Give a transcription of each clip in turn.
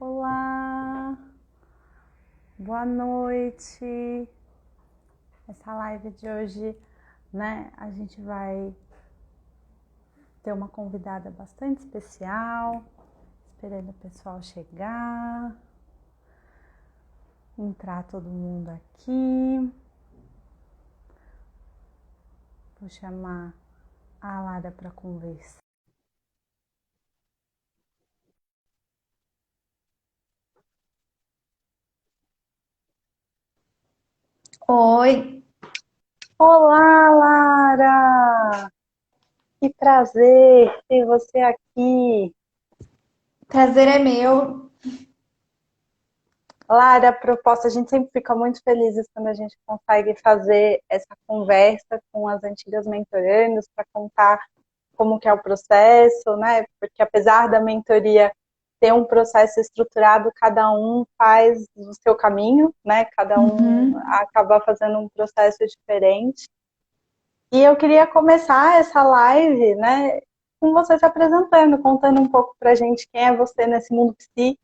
Olá, boa noite. Essa live de hoje, né, a gente vai ter uma convidada bastante especial, esperando o pessoal chegar, entrar todo mundo aqui. Vou chamar a Lara para conversar. Oi, Olá, Lara! Que prazer ter você aqui. prazer é meu. Lara, a proposta, a gente sempre fica muito felizes quando a gente consegue fazer essa conversa com as antigas mentorandas para contar como que é o processo, né? Porque apesar da mentoria ter um processo estruturado, cada um faz o seu caminho, né? Cada um Uhum. acaba fazendo um processo diferente. E eu queria começar essa live, né, com você se apresentando, contando um pouco pra gente quem é você nesse mundo psi.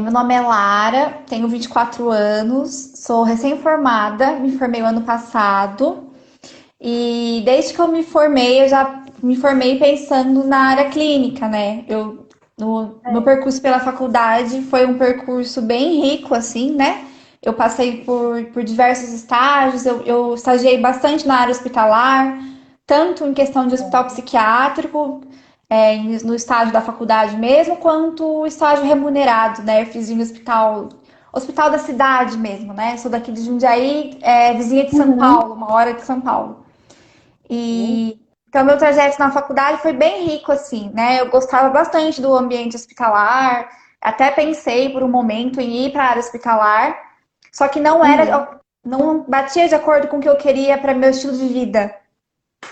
Meu nome é Lara, tenho 24 anos, sou recém-formada, me formei o ano passado e desde que eu me formei, eu já me formei pensando na área clínica, né? No meu É. percurso pela faculdade foi um percurso bem rico, assim, né? Eu passei por diversos estágios, eu estagiei bastante na área hospitalar, tanto em questão de hospital psiquiátrico, no estágio da faculdade mesmo, quanto o estágio remunerado, né? Eu fiz em hospital da cidade mesmo, né? Sou daqui de Jundiaí, vizinha de São Uhum. Paulo, uma hora de São Paulo. Sim. E então meu trajeto na faculdade foi bem rico, assim, né? Eu gostava bastante do ambiente hospitalar, até pensei por um momento em ir para a área hospitalar, só que Uhum. não batia de acordo com o que eu queria para meu estilo de vida.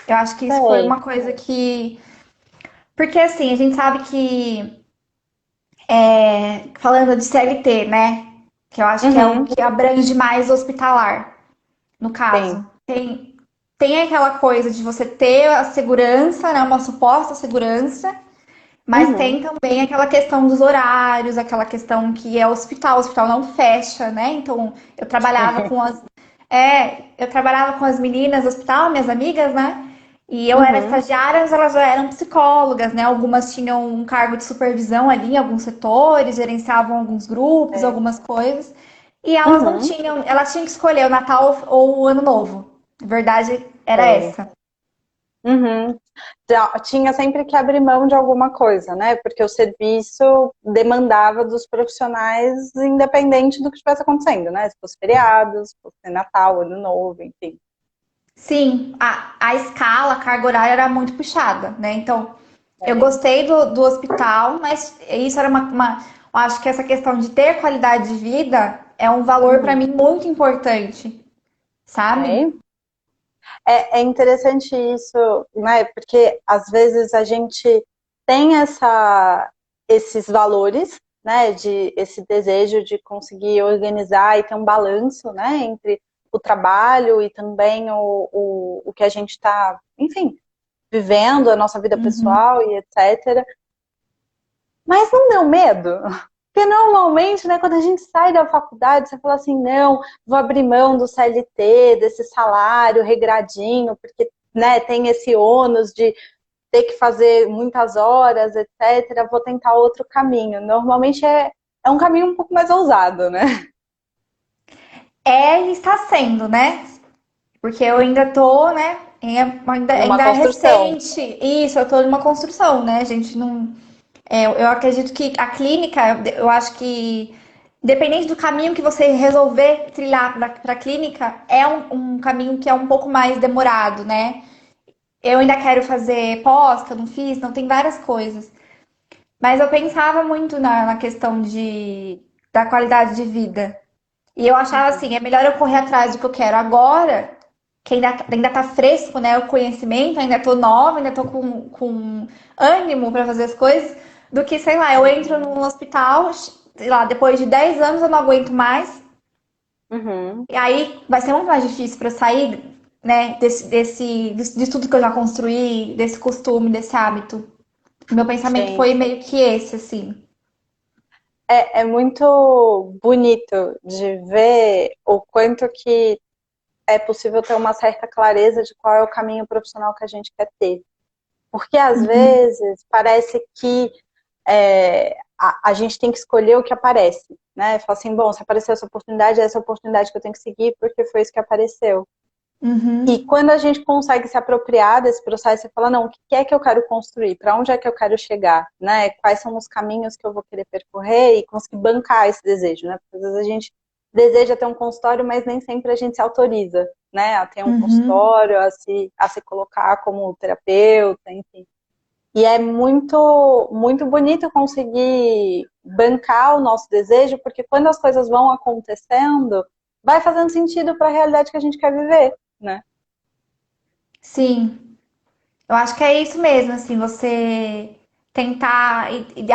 Eu acho que isso foi Sei. uma coisa que. Porque assim, a gente sabe que, falando de CLT, né? Que eu acho que é o Uhum. que abrange mais hospitalar, no Sim. caso. Tem aquela coisa de você ter a segurança, né? Uma suposta segurança, mas Uhum. tem também aquela questão dos horários, aquela questão que é o hospital não fecha, né? Então eu trabalhava com as meninas do hospital, minhas amigas, né? E eu era Uhum. estagiária, mas elas já eram psicólogas, né? Algumas tinham um cargo de supervisão ali em alguns setores, gerenciavam alguns grupos, Sei. algumas coisas. E elas não Uhum. tinham, elas tinham que escolher o Natal ou o Ano Novo. A verdade era Sei. essa. Uhum. Tinha sempre que abrir mão de alguma coisa, né? Porque o serviço demandava dos profissionais, independente do que estivesse acontecendo, né? Se fosse feriados, se fosse Natal, Ano Novo, enfim. Sim, a escala, a carga horária era muito puxada, né? Então, eu Sei. gostei do hospital, mas isso era eu acho que essa questão de ter qualidade de vida é um valor para Uhum. mim muito importante, sabe? Sei. É interessante isso, né? Porque às vezes a gente tem esses valores, né? De esse desejo de conseguir organizar e ter um balanço, né? Entre o trabalho e também o que a gente está, enfim, vivendo, a nossa vida Uhum. pessoal e etc. Mas não deu medo? Porque normalmente, né, quando a gente sai da faculdade, você fala assim, não, vou abrir mão do CLT, desse salário regradinho, porque, né, tem esse ônus de ter que fazer muitas horas, etc. Vou tentar outro caminho. Normalmente é um caminho um pouco mais ousado, né? É e está sendo, né? Porque eu ainda tô, né? Numa Ainda é construção. recente. Isso, eu tô numa construção, né? A gente não. Eu acredito que a clínica, eu acho que, independente do caminho que você resolver trilhar para a clínica, é um caminho que é um pouco mais demorado, né? Eu ainda quero fazer pós, que eu não fiz, não tem várias coisas. Mas eu pensava muito na questão da qualidade de vida. E eu achava assim, é melhor eu correr atrás do que eu quero agora, que ainda tá fresco, né? O conhecimento, ainda tô nova, ainda tô com ânimo para fazer as coisas, do que, sei lá, eu entro num hospital, sei lá, depois de 10 anos eu não aguento mais, Uhum. e aí vai ser muito mais difícil para eu sair, né, de tudo que eu já construí, desse costume, desse hábito. Meu pensamento Sim. foi meio que esse, assim. É muito bonito de ver o quanto que é possível ter uma certa clareza de qual é o caminho profissional que a gente quer ter. Porque às Uhum, vezes parece que a gente tem que escolher o que aparece, né? Fala assim, bom, se apareceu essa oportunidade, é essa oportunidade que eu tenho que seguir porque foi isso que apareceu. E uhum, quando a gente consegue se apropriar desse processo e falar, não, o que é que eu quero construir? Para onde é que eu quero chegar? Né? Quais são os caminhos que eu vou querer percorrer e conseguir bancar esse desejo, né? Porque às vezes a gente deseja ter um consultório, mas nem sempre a gente se autoriza, né? A ter um uhum. consultório, a se colocar como terapeuta, enfim. E é muito, muito bonito conseguir bancar o nosso desejo, porque quando as coisas vão acontecendo, vai fazendo sentido para a realidade que a gente quer viver, né? Sim. Eu acho que é isso mesmo, assim, você tentar,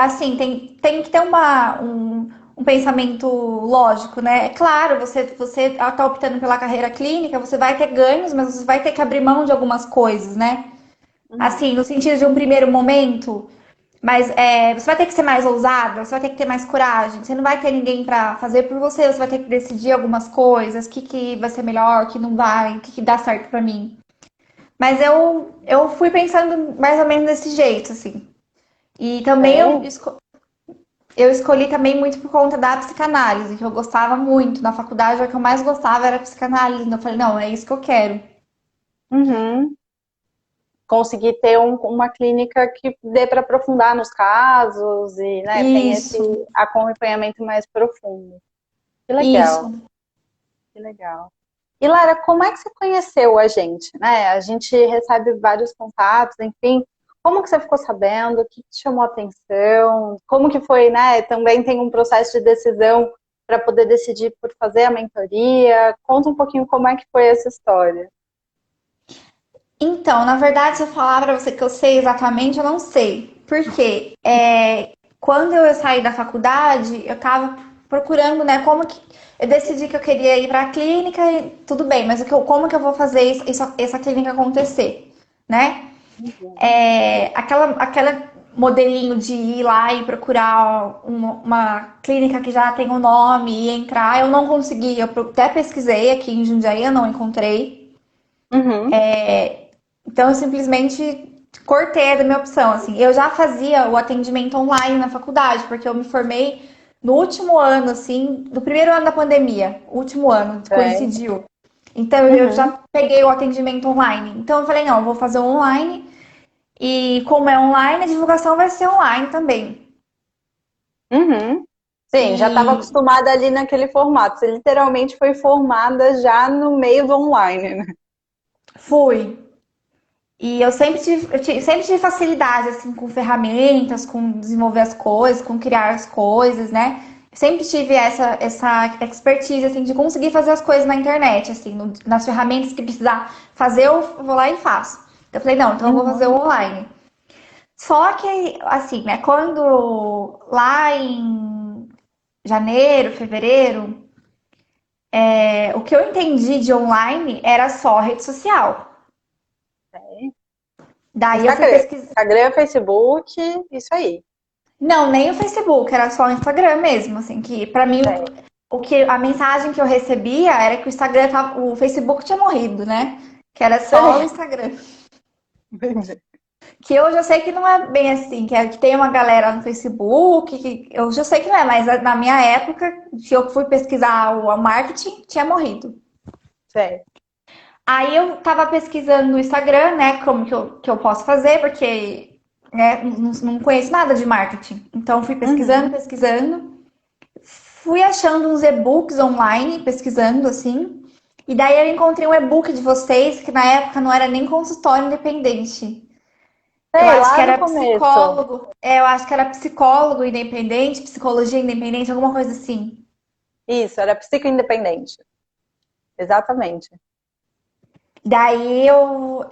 assim, tem que ter um pensamento lógico, né? É claro, você tá optando pela carreira clínica, você vai ter ganhos, mas você vai ter que abrir mão de algumas coisas, né? Uhum. Assim, no sentido de um primeiro momento, mas você vai ter que ser mais ousada, você vai ter que ter mais coragem, você não vai ter ninguém pra fazer por você, você vai ter que decidir algumas coisas, o que que vai ser melhor, o que não vai, o que que dá certo pra mim. Mas eu fui pensando mais ou menos desse jeito, assim. E também É. eu escolhi também muito por conta da psicanálise, que eu gostava muito. Na faculdade, o que eu mais gostava era psicanálise. Então eu falei, não, é isso que eu quero. Uhum. Conseguir ter uma clínica que dê para aprofundar nos casos e, né, tem esse Isso, acompanhamento mais profundo. Que legal, isso. que legal. E Lara, como é que você conheceu a gente, né? A gente recebe vários contatos, enfim. Como que você ficou sabendo? O que te chamou a atenção? Como que foi, né? Também tem um processo de decisão para poder decidir por fazer a mentoria. Conta um pouquinho como é que foi essa história. Então, na verdade, se eu falar pra você que eu sei exatamente, eu não sei. Por quê? Quando eu saí da faculdade, eu tava procurando, né, como que eu decidi que eu queria ir pra clínica e tudo bem, mas como que eu vou fazer essa clínica acontecer, né? Uhum. Aquela modelinho de ir lá e procurar uma clínica que já tem o nome e entrar, eu não consegui. Eu até pesquisei aqui em Jundiaí, eu não encontrei. Uhum. Então eu simplesmente cortei da minha opção. Assim, eu já fazia o atendimento online na faculdade, porque eu me formei no último ano, assim, no primeiro ano da pandemia, último ano, É. coincidiu. Então eu Uhum. já peguei o atendimento online. Então eu falei, não, eu vou fazer online. E como é online, a divulgação vai ser online também. Uhum. Sim, já estava E acostumada ali naquele formato. Você literalmente foi formada já no meio do online, né? fui. E sempre tive facilidade assim com ferramentas, com desenvolver as coisas, com criar as coisas, né? Sempre tive essa expertise assim de conseguir fazer as coisas na internet, assim, nas ferramentas que precisar fazer, eu vou lá e faço. Então eu falei, não, então eu vou fazer Uhum. online. Só que assim, né, quando lá em janeiro, fevereiro, o que eu entendi de online era só rede social. É. Daí eu fui Instagram. pesquisar. Instagram, Facebook, isso aí. Não, nem o Facebook, era só o Instagram mesmo, assim, que pra mim É. a mensagem que eu recebia era que o Facebook tinha morrido, né? Que era só o Sei. Instagram. Entendi. Que hoje eu sei que não é bem assim, que tem uma galera no Facebook, que eu já sei que não é, mas na minha época, que eu fui pesquisar o marketing, tinha morrido. Sei. Aí eu tava pesquisando no Instagram, né, como que eu posso fazer, porque né, não conheço nada de marketing. Então fui pesquisando, Uhum. pesquisando. Fui achando uns e-books online, pesquisando assim. E daí eu encontrei um e-book de vocês, que na época não era nem consultório independente. Eu Sei, acho que lá no era começo. psicólogo. Eu acho que era psicólogo independente, psicologia independente, alguma coisa assim. Isso, era psicoindependente. Exatamente. Daí eu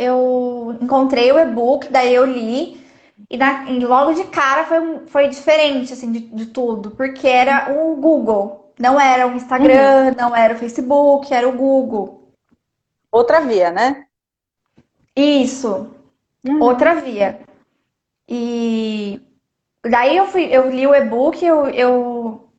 encontrei o e-book, daí eu li. E logo de cara foi diferente, assim, de tudo. Porque era o Google. Não era o Uhum. Instagram, não era o Facebook, era o Google. Outra via, né? Isso. Uhum. Outra via. E daí eu li o e-book, eu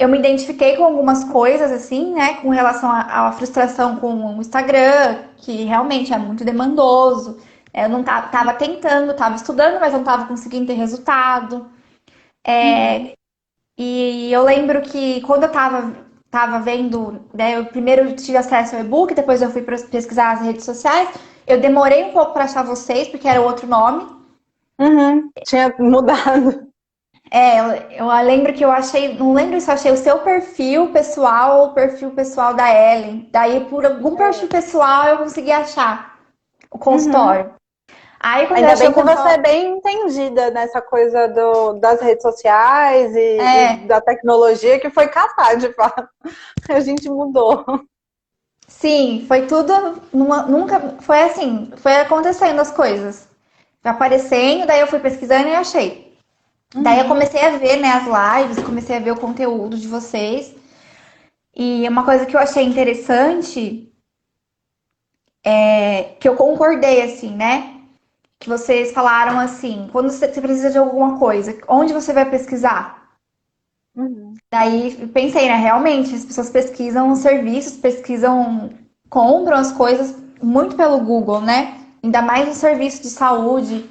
me identifiquei com algumas coisas, assim, né, com relação à frustração com o Instagram, que realmente é muito demandoso. Eu não tava tentando, tava estudando, mas não tava conseguindo ter resultado. Uhum. E eu lembro que quando tava vendo, né, eu primeiro tive acesso ao e-book, depois eu fui pesquisar as redes sociais. Eu demorei um pouco para achar vocês, porque era outro nome. Uhum. Tinha mudado. Eu lembro que eu achei, não lembro se eu achei o seu perfil pessoal ou o perfil pessoal da Ellen. Daí, por algum perfil pessoal, eu consegui achar o Uhum. consultório. Aí, quando eu Ainda achei bem o que você é consultório, bem entendida nessa coisa das redes sociais e é, da tecnologia, que foi catar, de fato. A gente mudou. sim, foi tudo, nunca, foi assim, foi acontecendo as coisas. Foi aparecendo, daí eu fui pesquisando e achei. Daí eu Uhum. comecei a ver, né, as lives, comecei a ver o conteúdo de vocês. E uma coisa que eu achei interessante é que eu concordei, assim, né? Que vocês falaram assim, quando você precisa de alguma coisa, onde você vai pesquisar? Uhum. Daí eu pensei, né? Realmente, as pessoas pesquisam os serviços, pesquisam, compram as coisas muito pelo Google, né? Ainda mais no serviço de saúde.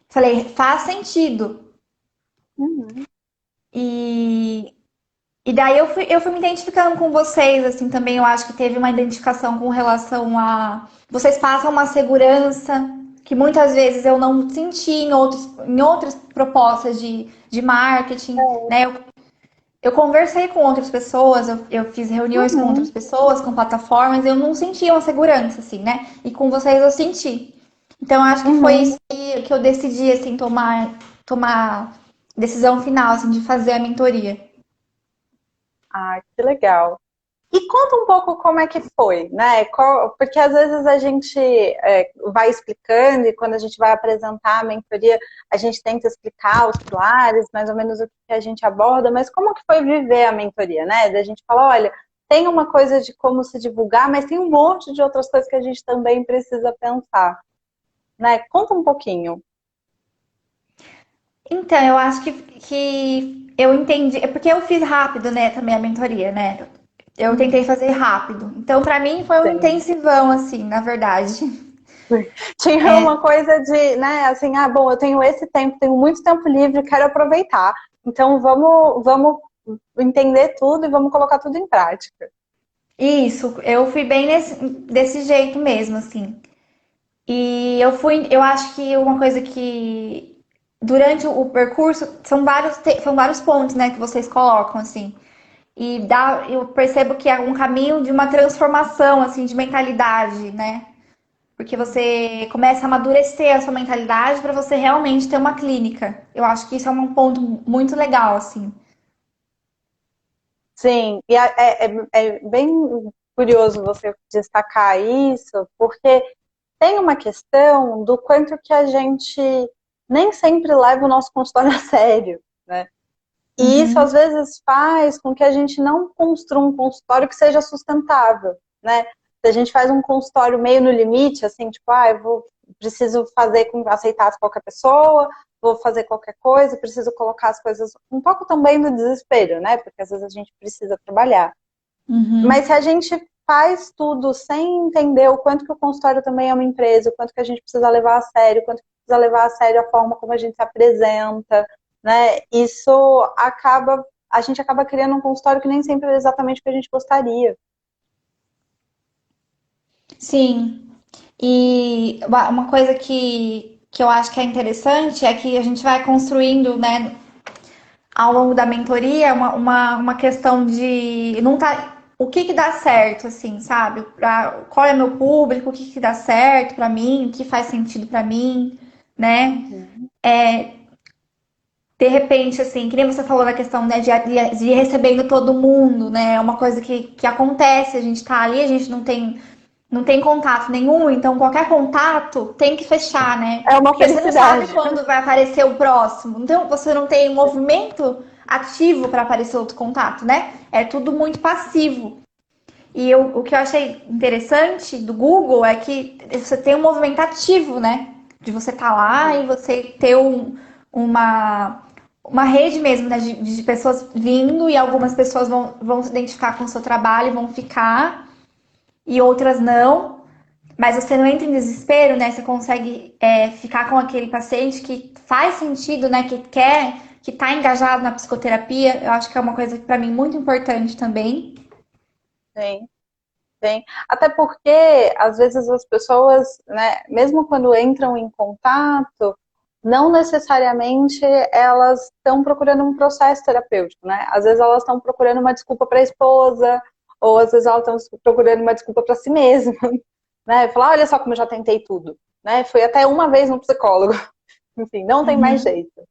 Falei, faz sentido. Uhum. E, e daí eu fui me identificando com vocês, assim, também eu acho que teve uma identificação com relação a. Vocês passam uma segurança que muitas vezes eu não senti em outras propostas de marketing, né? Eu conversei com outras pessoas, eu fiz reuniões com outras Uhum. pessoas, com plataformas, eu não sentia uma segurança, assim, né? E com vocês eu senti. Então, eu acho que foi Uhum. isso que eu decidi, assim, tomar decisão final, assim, de fazer a mentoria. Ah, que legal. E conta um pouco como é que foi, né? Porque às vezes a gente vai explicando e quando a gente vai apresentar a mentoria, a gente tenta explicar os pilares, mais ou menos o que a gente aborda, mas como que foi viver a mentoria, né? Da gente falar, olha, tem uma coisa de como se divulgar, mas tem um monte de outras coisas que a gente também precisa pensar, né? Conta um pouquinho. Então, eu acho que eu entendi. É porque eu fiz rápido, né, também a mentoria, né? Eu tentei Uhum. fazer rápido. Então, pra mim, foi um Sim. intensivão, assim, na verdade. Tinha uma coisa de, né, assim, ah, bom, eu tenho esse tempo, tenho muito tempo livre, quero aproveitar. Então vamos entender tudo e vamos colocar tudo em prática. Isso, eu fui bem desse jeito mesmo, assim. E eu acho que uma coisa que durante o percurso são vários pontos, né, que vocês colocam assim. Eu percebo que é um caminho de uma transformação assim de mentalidade, né? Porque você começa a amadurecer a sua mentalidade para você realmente ter uma clínica. Eu acho que isso é um ponto muito legal, assim. Sim, e é bem curioso você destacar isso, porque tem uma questão do quanto que a gente nem sempre leva o nosso consultório a sério, né? E isso às Uhum. vezes faz com que a gente não construa um consultório que seja sustentável, né? Se a gente faz um consultório meio no limite, assim, tipo, ah, preciso fazer com aceitar qualquer pessoa, vou fazer qualquer coisa, preciso colocar as coisas um pouco também no desespero, né? Porque às vezes a gente precisa trabalhar. Mas se Uhum. a gente faz tudo sem entender o quanto que o consultório também é uma empresa, o quanto que a gente precisa levar a sério, o quanto que precisa levar a sério a forma como a gente se apresenta, né? Isso a gente acaba criando um consultório que nem sempre é exatamente o que a gente gostaria. Sim. E uma coisa que eu acho que é interessante é que a gente vai construindo, né, ao longo da mentoria, uma questão de não tá, o que que dá certo, assim, sabe? Qual é meu público, o que que dá certo pra mim, o que faz sentido pra mim, né? Uhum. De repente, assim, que nem você falou da questão, né, de ir recebendo todo mundo, né? É uma coisa que acontece, a gente tá ali, a gente não tem contato nenhum, então qualquer contato tem que fechar, né? É uma Porque você não sabe felicidade. quando vai aparecer o próximo. Então você não tem um movimento ativo para aparecer outro contato, né? É tudo muito passivo. O que eu achei interessante do Google é que você tem um movimento ativo, né? De você estar lá Uhum. e você ter uma, uma rede mesmo, né, de pessoas vindo e algumas pessoas vão se identificar com o seu trabalho e vão ficar, e outras não. Mas você não entra em desespero, né? Você consegue ficar com aquele paciente que faz sentido, né? Que quer, que está engajado na psicoterapia. Eu acho que é uma coisa para mim muito importante também. Sim, sim. Até porque, às vezes, as pessoas, né, mesmo quando entram em contato, não necessariamente elas estão procurando um processo terapêutico, né? Às vezes elas estão procurando uma desculpa para a esposa, ou às vezes elas estão procurando uma desculpa para si mesma, né? Falar, olha só como eu já tentei tudo, né? Fui até uma vez no psicólogo, enfim, não tem mais Uhum. jeito.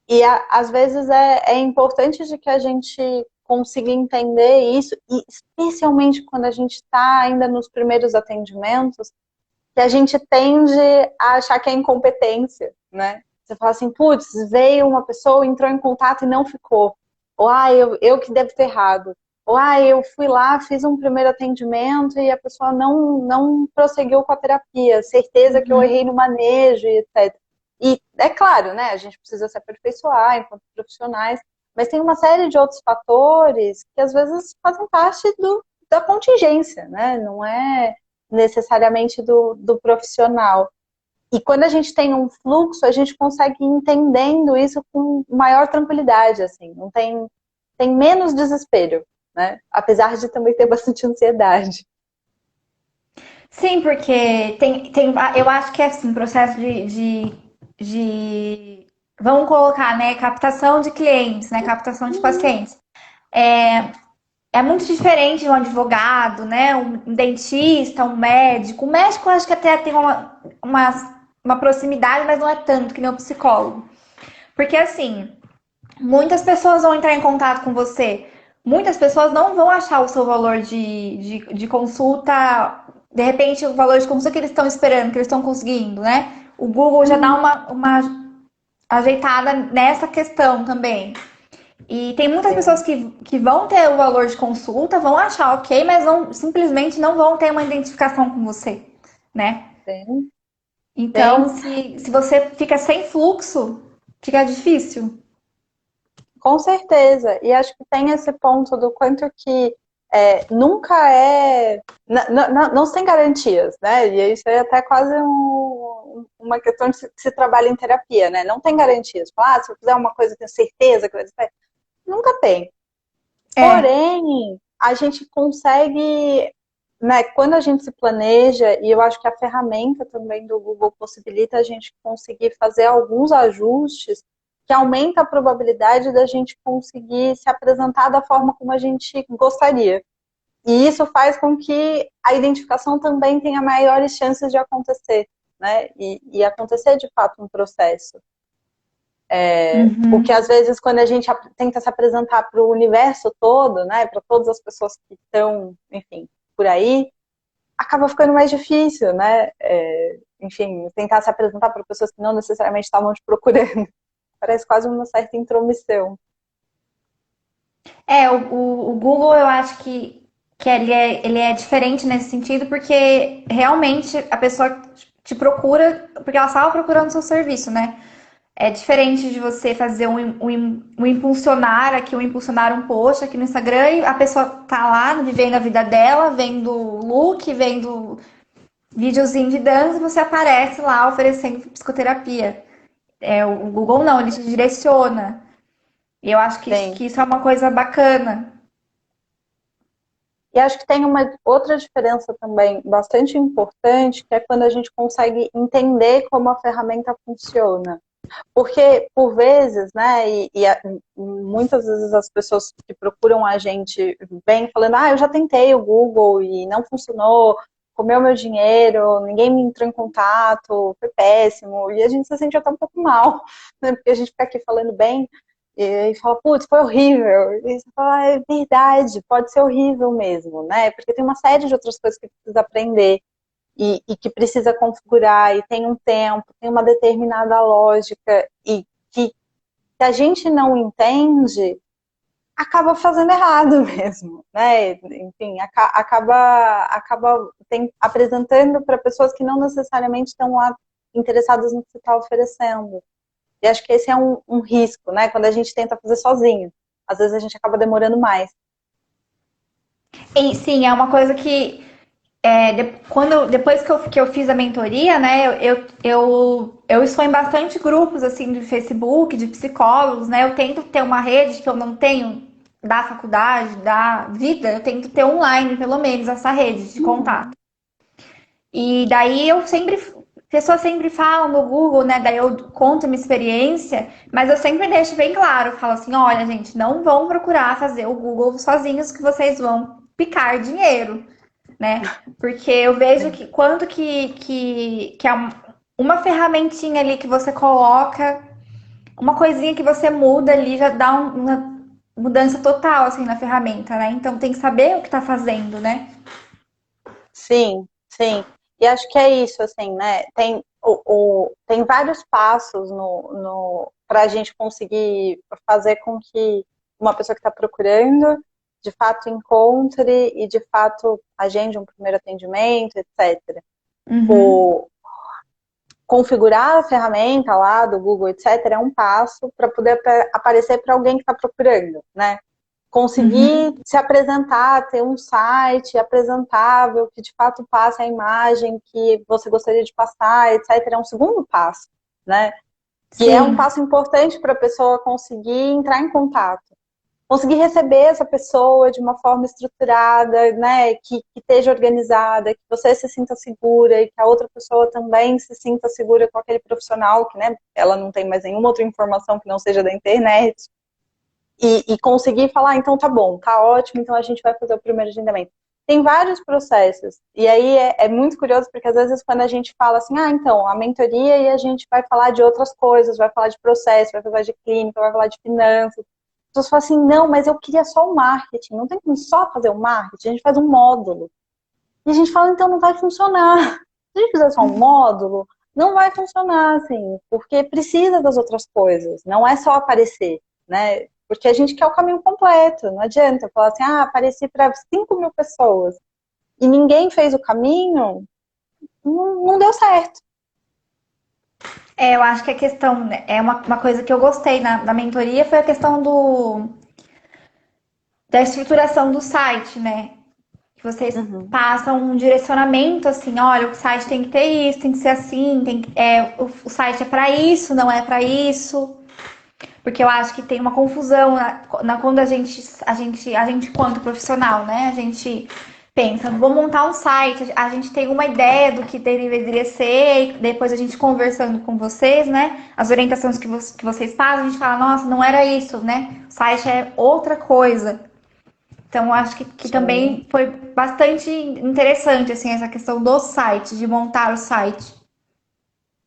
E às vezes é importante de que a gente consiga entender isso, e especialmente quando a gente está ainda nos primeiros atendimentos, que a gente tende a achar que é incompetência, né? Você fala assim, putz, veio uma pessoa, entrou em contato e não ficou. Ou, eu que devo ter errado. Ou, eu fui lá, fiz um primeiro atendimento e a pessoa não prosseguiu com a terapia. Certeza que eu Uhum. errei no manejo, e etc. E é claro, né? A gente precisa se aperfeiçoar enquanto profissionais, mas tem uma série de outros fatores que às vezes fazem parte da contingência, né? Não é necessariamente do profissional. E quando a gente tem um fluxo, a gente consegue ir entendendo isso com maior tranquilidade, assim, não tem menos desespero, né? Apesar de também ter bastante ansiedade. Sim, porque eu acho que é assim, processo de vamos colocar, né, captação de clientes, né, captação de pacientes. É, é muito diferente de um advogado, né, um dentista, um médico. O médico eu acho que até tem uma proximidade, mas não é tanto que nem o psicólogo. Porque assim, muitas pessoas vão entrar em contato com você. Muitas pessoas não vão achar o seu valor de consulta, de repente, o valor de consulta que eles estão esperando, que eles estão conseguindo, né? O Google já dá Uhum. uma ajeitada nessa questão também. E tem muitas pessoas Sim, que vão ter o valor de consulta, vão achar ok, mas simplesmente não vão ter uma identificação com você, né? sim, Então, sim. se você fica sem fluxo, fica difícil. Com certeza. E acho que tem esse ponto do quanto que nunca é. Não se tem garantias, né? E isso é até quase uma questão de se trabalha em terapia, né? Não tem garantias. Falar, se eu fizer uma coisa, eu tenho certeza que vai dar certo. Nunca tem. É. Porém, a gente consegue, né, quando a gente se planeja, e eu acho que a ferramenta também do Google possibilita a gente conseguir fazer alguns ajustes que aumenta a probabilidade da gente conseguir se apresentar da forma como a gente gostaria. E isso faz com que a identificação também tenha maiores chances de acontecer, né? E acontecer de fato um processo. Porque Uhum. às vezes quando a gente tenta se apresentar para o universo todo, né, para todas as pessoas que estão, enfim, por aí, acaba ficando mais difícil, né? Enfim, tentar se apresentar para pessoas que não necessariamente estavam te procurando. Parece quase uma certa intromissão. O Google eu acho que ele é diferente nesse sentido, porque realmente a pessoa te procura porque ela estava procurando o seu serviço, né? É diferente de você fazer um impulsionar aqui, um impulsionar um post aqui no Instagram e a pessoa tá lá vivendo a vida dela, vendo look, vendo videozinho de dança e você aparece lá oferecendo psicoterapia. O Google não, ele te direciona. E eu acho Tem. que isso é uma coisa bacana. E acho que tem uma outra diferença também bastante importante, que é quando a gente consegue entender como a ferramenta funciona. Porque, por vezes, né, muitas vezes as pessoas que procuram a gente vêm falando, eu já tentei o Google e não funcionou, comeu meu dinheiro, ninguém me entrou em contato, foi péssimo, e a gente se sente até um pouco mal, né, porque a gente fica aqui falando bem e fala, putz, foi horrível, e você fala, é verdade, pode ser horrível mesmo, né, porque tem uma série de outras coisas que precisa aprender, e que precisa configurar, e tem um tempo, tem uma determinada lógica, e que se a gente não entende, acaba fazendo errado mesmo, né? Enfim, acaba apresentando para pessoas que não necessariamente estão lá interessadas no que você está oferecendo. E acho que esse é um risco, né? Quando a gente tenta fazer sozinho. Às vezes a gente acaba demorando mais. E, sim, é uma coisa que depois que eu fiz a mentoria, né, eu estou em bastante grupos assim de Facebook, de psicólogos, né? Eu tento ter uma rede que eu não tenho da faculdade, da vida, eu tento ter online, pelo menos, essa rede de contato. E daí pessoas sempre falam no Google, né? Daí eu conto minha experiência, mas eu sempre deixo bem claro, eu falo assim, olha, gente, não vão procurar fazer o Google sozinhos que vocês vão picar dinheiro, né? Porque eu vejo que quando que é uma ferramentinha ali que você coloca, uma coisinha que você muda ali já dá uma mudança total assim na ferramenta, né? Então tem que saber o que tá fazendo, né? Sim, sim. E acho que é isso, assim, né? Tem vários passos para a gente conseguir fazer com que uma pessoa que está procurando de fato encontre e de fato agende um primeiro atendimento, etc. Uhum. O, configurar a ferramenta lá do Google, etc., é um passo para poder aparecer para alguém que está procurando, né? Conseguir Uhum. se apresentar, ter um site apresentável, que de fato passe a imagem que você gostaria de passar, etc., é um segundo passo, né? Que é um Sim. passo importante para a pessoa conseguir entrar em contato. Conseguir receber essa pessoa de uma forma estruturada, né, que esteja organizada, que você se sinta segura e que a outra pessoa também se sinta segura com aquele profissional, que, né, ela não tem mais nenhuma outra informação que não seja da internet. E conseguir falar, então tá bom, tá ótimo, então a gente vai fazer o primeiro agendamento. Tem vários processos, e aí é muito curioso, porque às vezes quando a gente fala assim, então, a mentoria e a gente vai falar de outras coisas, vai falar de processo, vai falar de clínica, vai falar de finanças, as pessoas falam assim, não, mas eu queria só o marketing, não tem como só fazer o marketing, a gente faz um módulo. E a gente fala, então não vai funcionar. Se a gente fizer só um módulo, não vai funcionar, assim, porque precisa das outras coisas, não é só aparecer, né? Porque a gente quer o caminho completo, não adianta falar assim, apareci para 5 mil pessoas e ninguém fez o caminho, não deu certo. Eu acho que a questão, né, é uma coisa que eu gostei na mentoria foi a questão da estruturação do site, né? Que vocês Uhum. passam um direcionamento assim, olha, o site tem que ter isso, tem que ser assim, o site é para isso, não é para isso. Porque eu acho que tem uma confusão quando a gente quanto profissional, né? A gente pensa, vou montar um site, a gente tem uma ideia do que deveria ser, e depois a gente conversando com vocês, né? As orientações que vocês fazem, a gente fala, nossa, não era isso, né? O site é outra coisa. Então, eu acho que Sim. também foi bastante interessante, assim, essa questão do site, de montar o site.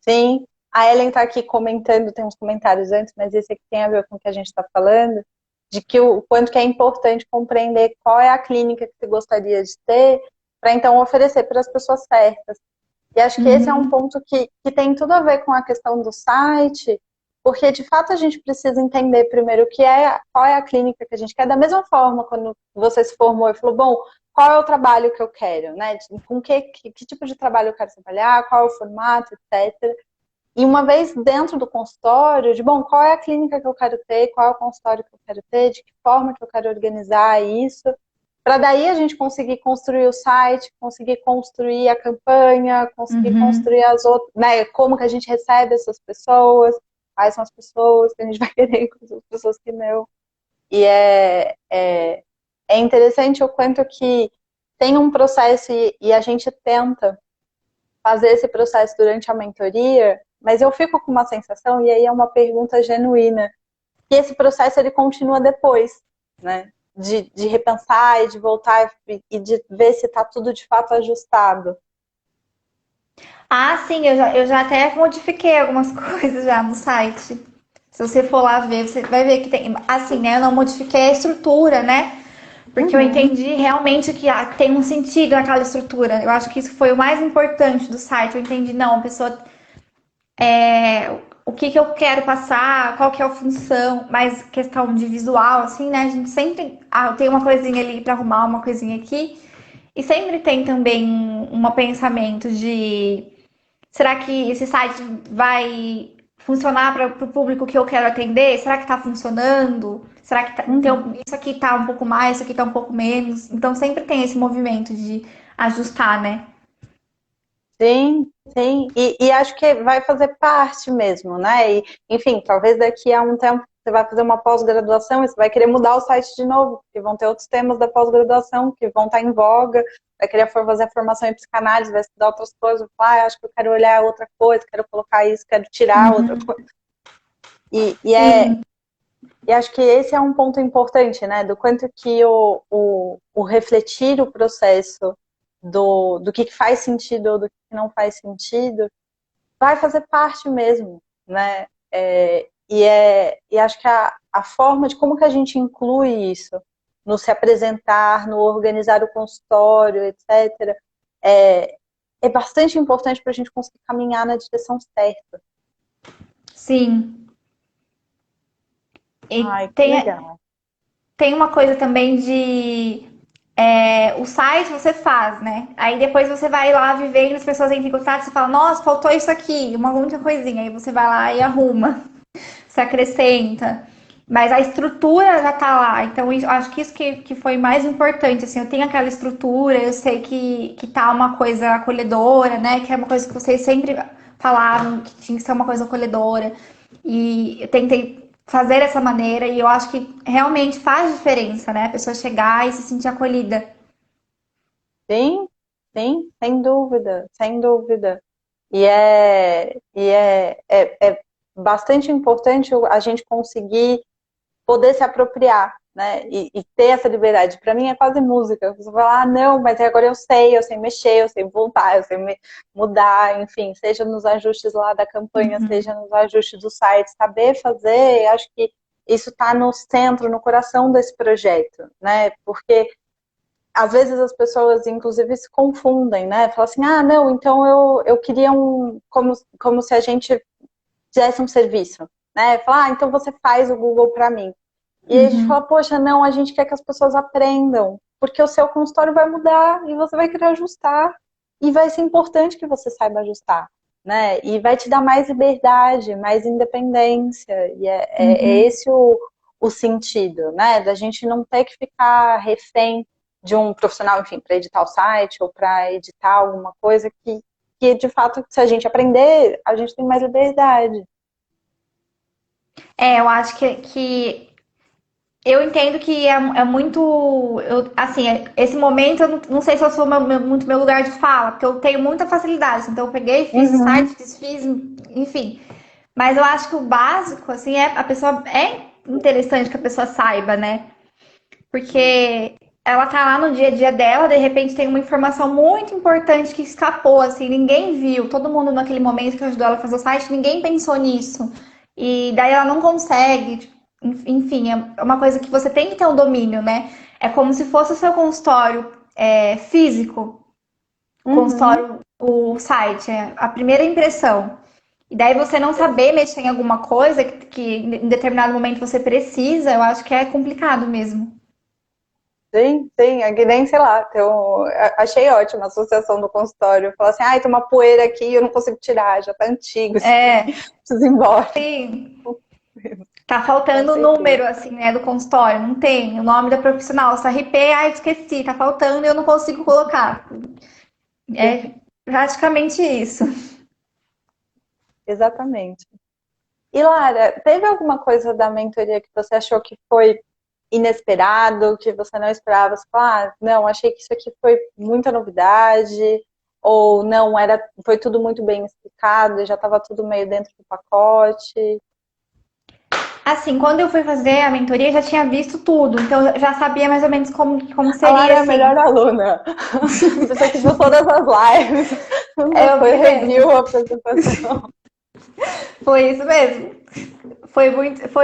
Sim. A Ellen está aqui comentando, tem uns comentários antes, mas esse aqui tem a ver com o que a gente está falando, de que o quanto que é importante compreender qual é a clínica que você gostaria de ter, para então oferecer para as pessoas certas. E acho que esse é um Uhum. ponto que tem tudo a ver com a questão do site, porque de fato a gente precisa entender primeiro qual é a clínica que a gente quer. Da mesma forma, quando você se formou e falou, bom, qual é o trabalho que eu quero, né? Com que tipo de trabalho eu quero trabalhar, qual é o formato, etc. E uma vez dentro do consultório, de bom, qual é a clínica que eu quero ter, qual é o consultório que eu quero ter, de que forma que eu quero organizar isso, para daí a gente conseguir construir o site, conseguir construir a campanha, conseguir Uhum. construir as outras, né, como que a gente recebe essas pessoas, quais são as pessoas que a gente vai querer, quais são as pessoas que não. E é interessante o quanto que tem um processo e a gente tenta fazer esse processo durante a mentoria, mas eu fico com uma sensação, e aí é uma pergunta genuína, que esse processo ele continua depois, né? De repensar e de voltar e de ver se está tudo de fato ajustado. Ah, sim, eu já até modifiquei algumas coisas já no site. Se você for lá ver, você vai ver que tem. Assim, né? Eu não modifiquei a estrutura, né? Porque eu Uhum. entendi realmente que tem um sentido naquela estrutura. Eu acho que isso foi o mais importante do site. Eu entendi, não, a pessoa. O que eu quero passar, qual que é a função, mais questão de visual, assim, né? A gente sempre tem uma coisinha ali para arrumar, uma coisinha aqui. E sempre tem também um pensamento de Será que esse site vai funcionar para o público que eu quero atender? Será que está funcionando? Será que Uhum. isso aqui está um pouco mais, isso aqui está um pouco menos? Então sempre tem esse movimento de ajustar, né? Sim, sim. E acho que vai fazer parte mesmo, né? E, enfim, talvez daqui a um tempo você vai fazer uma pós-graduação e você vai querer mudar o site de novo, porque vão ter outros temas da pós-graduação que vão estar em voga, vai querer fazer a formação em psicanálise, vai estudar outras coisas, vai falar, acho que eu quero olhar outra coisa, quero colocar isso, quero tirar outra Uhum. coisa. E, e, é, Sim, e acho que esse é um ponto importante, né? Do quanto que o refletir o processo do que faz sentido ou do que não faz sentido vai fazer parte mesmo, né? E acho que a forma de como que a gente inclui isso no se apresentar, no organizar o consultório, etc., é, é bastante importante para a gente conseguir caminhar na direção certa. sim. Ai, E que tem, legal. tem uma coisa também de o site você faz, né? Aí depois você vai lá vivendo, as pessoas entram em contato, você fala, nossa, faltou isso aqui, uma única coisinha. Aí você vai lá e arruma, se acrescenta. Mas a estrutura já tá lá. Então, acho que isso que foi mais importante, assim, eu tenho aquela estrutura, eu sei que tá uma coisa acolhedora, né? Que é uma coisa que vocês sempre falavam, que tinha que ser uma coisa acolhedora. E eu tentei fazer dessa maneira e eu acho que realmente faz diferença, né? A pessoa chegar e se sentir acolhida. Sim, sim, sem dúvida, sem dúvida. E é bastante importante a gente conseguir poder se apropriar, né? E ter essa liberdade. Para mim é quase música. Você vai lá, ah, não, mas agora eu sei mexer, eu sei voltar, eu sei mudar, enfim, seja nos ajustes lá da campanha, Uhum. seja nos ajustes do site, saber fazer, acho que isso está no centro, no coração desse projeto, né? Porque às vezes as pessoas, inclusive, se confundem, né? Falam assim, ah, não, então eu queria como se a gente fizesse um serviço, né? Falar, ah, então você faz o Google para mim. E aí a gente fala, Uhum. poxa, não, a gente quer que as pessoas aprendam, porque o seu consultório vai mudar e você vai querer ajustar. E vai ser importante que você saiba ajustar, né? E vai te dar mais liberdade, mais independência. E é Uhum. esse o sentido, né? Da gente não ter que ficar refém de um profissional, enfim, para editar o site ou para editar alguma coisa que, de fato, se a gente aprender, a gente tem mais liberdade. Eu acho que eu entendo que é muito. Assim, esse momento eu não sei se eu sou muito meu lugar de fala, porque eu tenho muita facilidade. Então, eu peguei, fiz o Uhum, site, enfim. Mas eu acho que o básico, assim, a pessoa. É interessante que a pessoa saiba, né? Porque ela tá lá no dia a dia dela, de repente tem uma informação muito importante que escapou, assim, ninguém viu. Todo mundo naquele momento que ajudou ela a fazer o site, ninguém pensou nisso. E daí ela não consegue. Tipo, enfim, é uma coisa que você tem que ter um domínio, né? É como se fosse o seu consultório físico, o uhum. consultório, o site, a primeira impressão. E daí você não saber mexer em alguma coisa que em determinado momento você precisa, eu acho que é complicado mesmo. Sim, sim, é que nem, sei lá, achei ótima a associação do consultório. Falar assim, ai, tem uma poeira aqui e eu não consigo tirar, já tá antigo, É, preciso ir embora. sim. Tá Com faltando o certeza. número, assim, né, do consultório. Não tem. O nome da profissional. Se RP, ai, esqueci. Tá faltando e eu não consigo colocar. É Sim, praticamente isso. exatamente. E Lara, teve alguma coisa da mentoria que você achou que foi inesperado, que você não esperava? Você falou, ah, não, achei que isso aqui foi muita novidade, ou não, foi tudo muito bem explicado, já estava tudo meio dentro do pacote. Assim, quando eu fui fazer a mentoria, eu já tinha visto tudo. Então, eu já sabia mais ou menos como A seria, Lara é a assim. melhor aluna. A pessoa que viu todas as lives, Eu foi vi review mesmo. a apresentação. Foi isso mesmo. Foi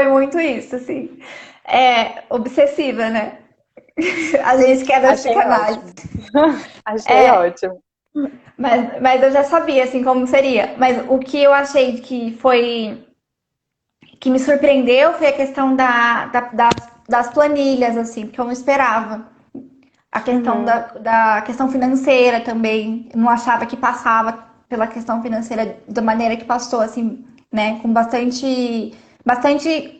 muito isso, assim. É, obsessiva, né? A gente que é da Achei psicanálise. ótimo. Achei É, ótimo. mas eu já sabia, assim, como seria. Mas o que eu achei que me surpreendeu foi a questão das planilhas, assim, que eu não esperava. A questão Uhum. da questão financeira também. Eu não achava que passava. pela questão financeira da maneira que passou, assim, né? Com bastante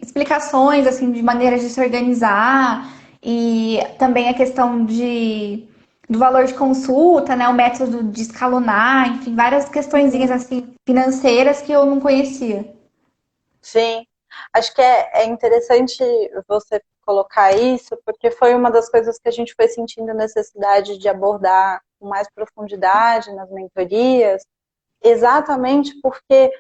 explicações, assim, de maneiras de se organizar e também a questão do valor de consulta, né? O método de escalonar, enfim, várias questõezinhas, Uhum. assim, financeiras que eu não conhecia. Sim, acho que é interessante você colocar isso, porque foi uma das coisas que a gente foi sentindo necessidade de abordar com mais profundidade nas mentorias, exatamente porque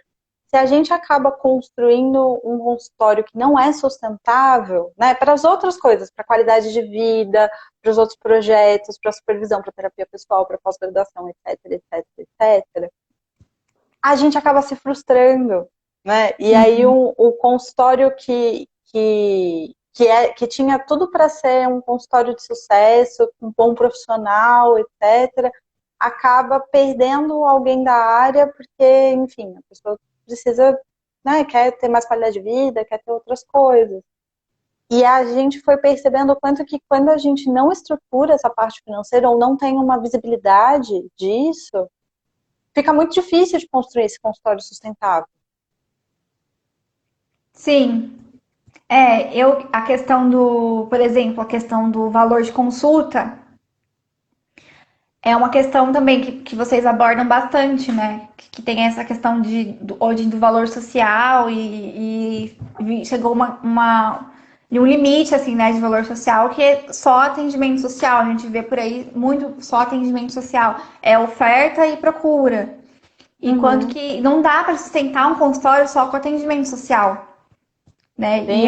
se a gente acaba construindo um consultório que não é sustentável, né, para as outras coisas, para a qualidade de vida, para os outros projetos, para a supervisão, para a terapia pessoal, para a pós-graduação, etc, etc, etc, a gente acaba se frustrando, né? E aí Sim. o consultório que tinha tudo para ser um consultório de sucesso, um bom profissional, etc., acaba perdendo alguém da área porque, enfim, a pessoa precisa, né, quer ter mais qualidade de vida, quer ter outras coisas. E a gente foi percebendo o quanto que quando a gente não estrutura essa parte financeira ou não tem uma visibilidade disso, fica muito difícil de construir esse consultório sustentável. Sim. A questão por exemplo, a questão do valor de consulta é uma questão também que vocês abordam bastante, né? Que tem essa questão hoje do valor social e chegou de um limite, assim, né, de valor social, que é só atendimento social. A gente vê por aí muito só atendimento social. É oferta e procura. Enquanto Uhum. que não dá para sustentar um consultório só com atendimento social, né? E Sim,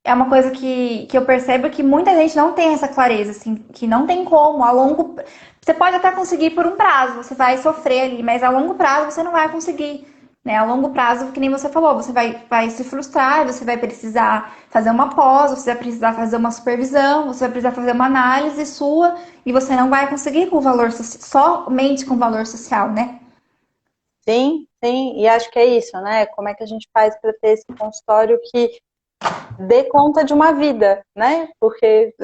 é uma coisa que eu percebo que muita gente não tem essa clareza, assim, que não tem como, a longo. Você pode até conseguir por um prazo, você vai sofrer ali, mas a longo prazo você não vai conseguir. Né? A longo prazo, que nem você falou, você vai se frustrar, você vai precisar fazer uma pós, você vai precisar fazer uma supervisão, você vai precisar fazer uma análise sua, e você não vai conseguir com o valor somente com o valor social, né? sim, sim. E acho que é isso, né? Como é que a gente faz para ter esse consultório que dê conta de uma vida, né? Porque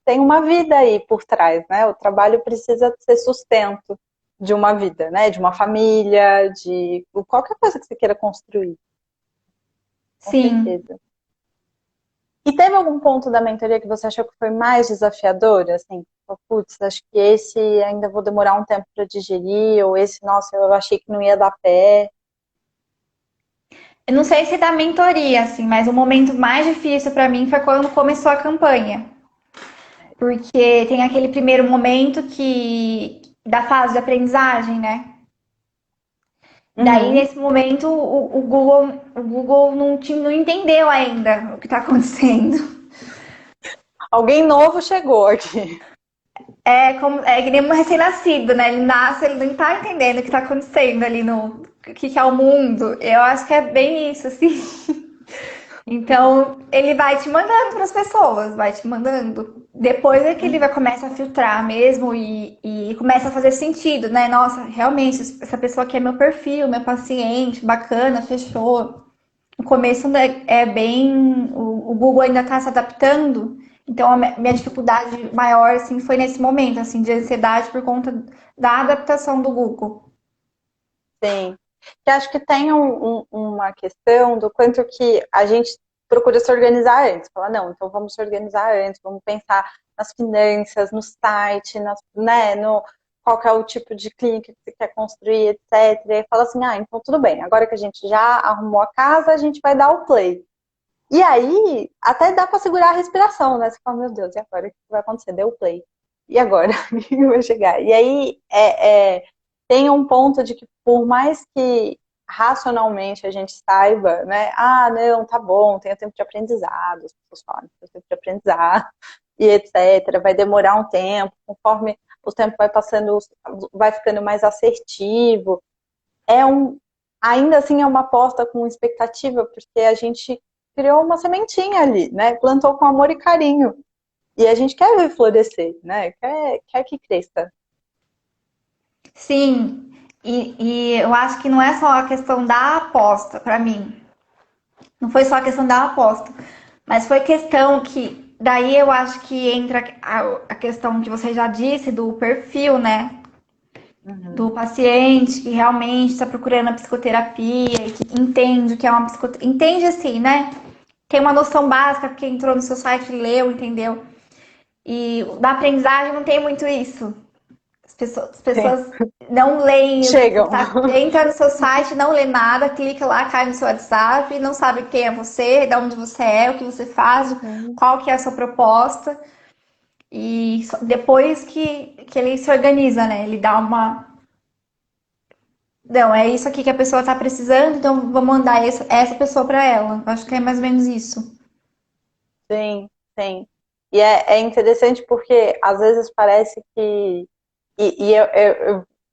tem uma vida aí por trás, né? O trabalho precisa ser sustento de uma vida, né? De uma família, de qualquer coisa que você queira construir, com Sim. certeza. E teve algum ponto da mentoria que você achou que foi mais desafiador, assim? Putz, acho que esse ainda vou demorar um tempo para digerir, ou esse, nossa, eu achei que não ia dar pé. Eu não sei se da mentoria, assim, mas o momento mais difícil para mim foi quando começou a campanha. Porque tem aquele primeiro momento que da fase de aprendizagem, né? Daí, Uhum. nesse momento, o Google não entendeu ainda o que está acontecendo. Alguém novo chegou aqui. É que nem um recém-nascido, né? Ele nasce, ele não tá entendendo o que tá acontecendo ali o que é o mundo. Eu acho que é bem isso, assim. Então, ele vai te mandando para as pessoas, vai te mandando. Depois é que ele vai começar a filtrar mesmo e começa a fazer sentido, né? Nossa, realmente, essa pessoa aqui é meu perfil, meu paciente, bacana, fechou. No começo né, é bem. O Google ainda está se adaptando. Então, a minha dificuldade maior, assim, foi nesse momento, assim, de ansiedade por conta da adaptação do Google. Sim. Que acho que tem uma questão do quanto que a gente procura se organizar antes. Fala, não, então vamos se organizar antes, vamos pensar nas finanças, no site, né, no qual que é o tipo de clínica que você quer construir, etc. E aí fala assim, ah, então tudo bem, agora que a gente já arrumou a casa, a gente vai dar o play. E aí, até dá para segurar a respiração, né? Você fala, meu Deus, e agora? O que vai acontecer? Deu play. E agora? O que vai chegar? E aí, tem um ponto de que, por mais que racionalmente a gente saiba, né? Ah, não, tá bom, tenho tempo de aprendizado, as pessoas falam, tenho tempo de aprendizado, e etc. Vai demorar um tempo, conforme o tempo vai passando, vai ficando mais assertivo. É um, ainda assim é uma aposta com expectativa, porque a gente criou uma sementinha ali, né? Plantou com amor e carinho. E a gente quer ver florescer, né? Quer que cresça. Sim, e eu acho que não é só a questão da aposta, para mim. Não foi só a questão da aposta, mas foi questão que. Daí eu acho que entra a questão que você já disse do perfil, né? Uhum. do paciente que realmente está procurando a psicoterapia, que entende o que é uma psicoterapia. Entende assim, né? Tem uma noção básica, porque entrou no seu site, leu, entendeu? E da aprendizagem não tem muito isso. As Sim. pessoas não leem, Chegam. entra no seu site, não lê nada, clica lá, cai no seu WhatsApp, não sabe quem é você, de onde você é, o que você faz, Uhum. qual que é a sua proposta. E depois que ele se organiza, né? Ele dá uma. Não, é isso aqui que a pessoa tá precisando, então vou mandar essa pessoa para ela. Acho que é mais ou menos isso. Sim, sim. E é interessante porque às vezes parece que.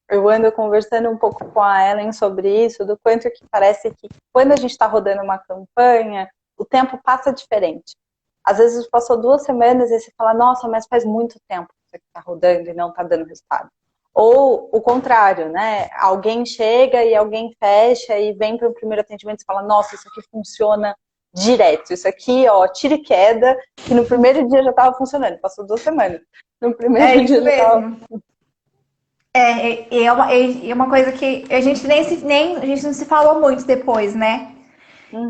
Eu ando conversando um pouco com a Ellen sobre isso, do quanto que parece que quando a gente está rodando uma campanha, o tempo passa diferente. Às vezes passou 2 semanas e você fala, nossa, mas faz muito tempo que você está rodando e não está dando resultado. Ou o contrário, né? Alguém chega e alguém fecha e vem para o primeiro atendimento e fala, nossa, isso aqui funciona direto. Isso aqui, ó, tira e queda, que no primeiro dia já estava funcionando. Passou 2 semanas. No É primeiro isso dia já estava. mesmo. É uma coisa que a gente a gente não se falou muito depois, né?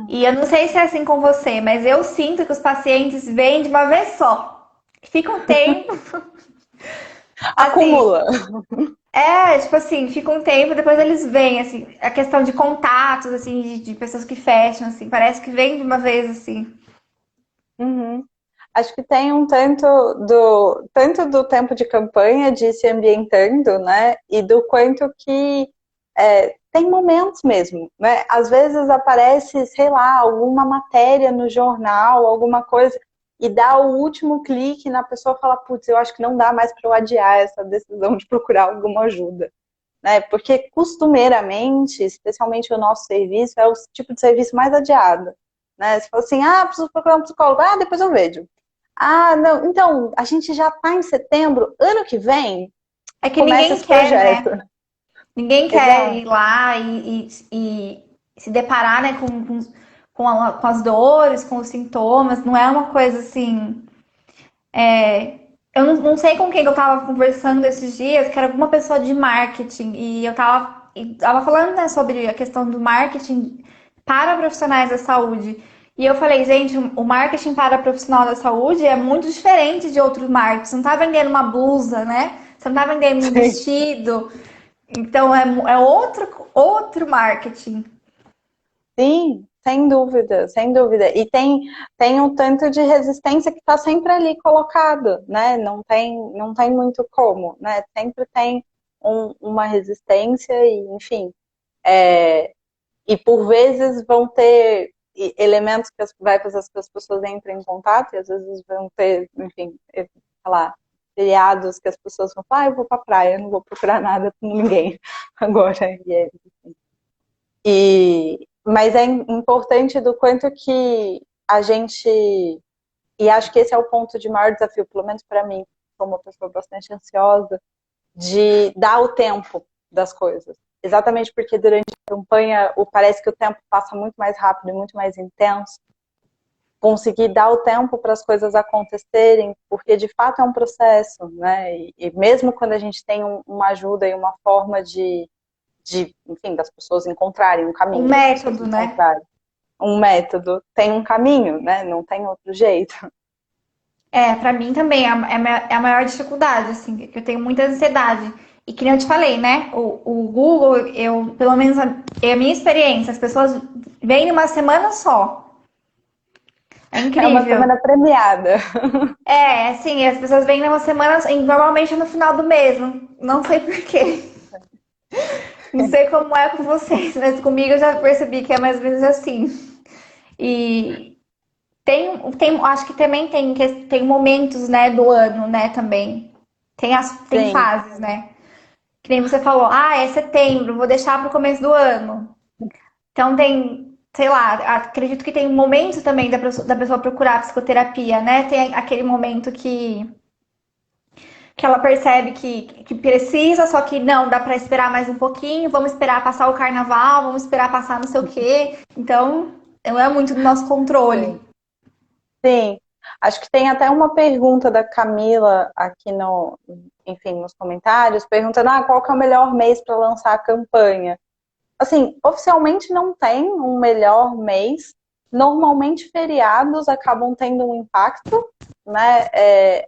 E eu não sei se é assim com você, mas eu sinto que os pacientes vêm de uma vez só. Fica um tempo, assim, Acumula. tipo assim, fica um tempo, depois eles vêm, assim, a questão de contatos, assim, de pessoas que fecham, assim, parece que vem de uma vez, assim. Uhum. Acho que tem um tanto do tempo de campanha, de se ambientando, né? E do quanto que tem momentos mesmo, né? Às vezes aparece, sei lá, alguma matéria no jornal, alguma coisa, e dá o último clique na pessoa e fala, putz, eu acho que não dá mais para eu adiar essa decisão de procurar alguma ajuda. Né? Porque costumeiramente, especialmente o nosso serviço, é o tipo de serviço mais adiado. Né? Você fala assim, ah, preciso procurar um psicólogo, ah, depois eu vejo. Ah, não, então, a gente já está em setembro, ano que vem, É que começa ninguém esse quer, projeto. né? Ninguém quer Exato. ir lá e se deparar, né, com as dores, com os sintomas. Não é uma coisa assim. Eu não sei com quem eu tava conversando esses dias, que era alguma pessoa de marketing, e tava falando, né, sobre a questão do marketing para profissionais da saúde. E eu falei, gente, o marketing para profissional da saúde é muito diferente de outros marketing. Você não tá vendendo uma blusa, né? Você não tá vendendo um Sim. vestido. Então é outro marketing. Sim, sem dúvida, sem dúvida. E tem um tanto de resistência que está sempre ali colocado, né? Não tem muito como, né? Sempre tem uma resistência e, enfim, é, e por vezes vão ter elementos que vai fazer que as pessoas entrem em contato, e às vezes vão ter, enfim, sei lá, feriados que as pessoas vão falar, ah, eu vou pra praia, eu não vou procurar nada com ninguém agora. Mas é importante do quanto que a gente, e acho que esse é o ponto de maior desafio, pelo menos para mim, como uma pessoa bastante ansiosa, de dar o tempo das coisas. Exatamente porque durante a campanha parece que o tempo passa muito mais rápido e muito mais intenso. Conseguir dar o tempo para as coisas acontecerem, porque de fato é um processo, né? E mesmo quando a gente tem uma ajuda e uma forma enfim, das pessoas encontrarem um Um caminho, das pessoas método, né? encontrarem um método, tem um caminho, né? Não tem outro jeito. Pra mim também é a maior dificuldade, assim, que eu tenho muita ansiedade. E que nem eu te falei, né? O Google, pelo menos é a minha experiência, as pessoas vêm em uma semana só. É É uma incrível. semana premiada. Assim, as pessoas vêm numa semana, e normalmente é no final do mês. Não sei por quê. Não sei como é com vocês, mas comigo eu já percebi que é mais ou menos assim. E acho que também tem momentos, né, do ano, né, também. Tem Sim, fases, né? Que nem você falou, é setembro, vou deixar para o começo do ano. Então tem, sei lá, acredito que tem momentos também da pessoa procurar psicoterapia, né? Tem aquele momento que ela percebe que precisa, só que não, dá para esperar mais um pouquinho, vamos esperar passar o carnaval, vamos esperar passar não sei o quê. Então, não é muito do nosso controle. sim. Sim. Acho que tem até uma pergunta da Camila aqui no, enfim, nos comentários, perguntando qual que é o melhor mês para lançar a campanha. Assim, oficialmente não tem um melhor mês. Normalmente feriados acabam tendo um impacto, né?